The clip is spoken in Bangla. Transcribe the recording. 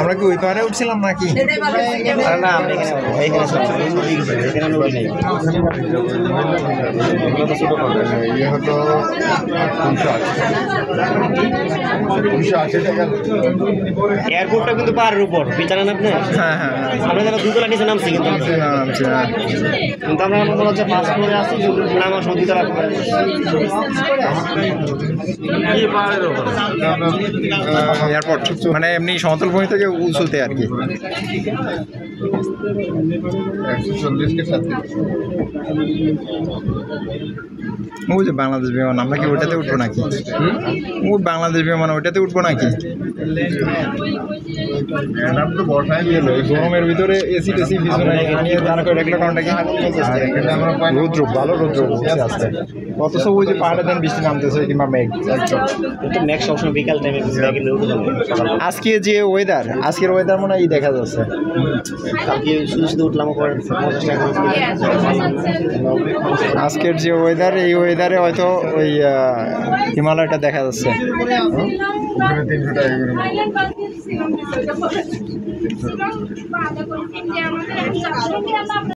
আমরা কি ওই পারে উঠছিলাম নাকি? না, আমরা এয়ারপোর্টটা কিন্তু পাহাড়ের উপর জানেন আপনি? হ্যাঁ হ্যাঁ, আমরা যারা দুতলা নিচে নামছি কিন্তু আমরা মনে হচ্ছে 5 ফ্লোরে আছি, নামার সময় দুতলা এয়ারপোর্ট মানে এমনি সমতল ভূমি থেকে উঁচুতে আর কি। 140 के साथ ওই যে বাংলাদেশ বিমান, আমরা কি ওইটাতে উঠবো নাকি? ওই বাংলাদেশ বিমান ওইটাতে উঠবো নাকি? গরমের ভিতরে এসি টেসি কিছু নাই, নিয়ে দাঁড়া করে রাখলে কারণটা কি রৌদ্র, ভালো রৌদ্র আসতে, অথচ ওই যে পাহাড়ে দেন বৃষ্টি নামতেছে কিংবা মেঘ, মেঘ সবসময় বিকাল টাইমে। আজকে যে ওয়েদার, আজকের ওয়েদার মনে হয় দেখা যাচ্ছে। কালকে শুধু শুধু উঠলাম, আজকের যে ওয়েদার, এই ওয়েদারে হয়তো ওই হিমালয়টা দেখা যাচ্ছে।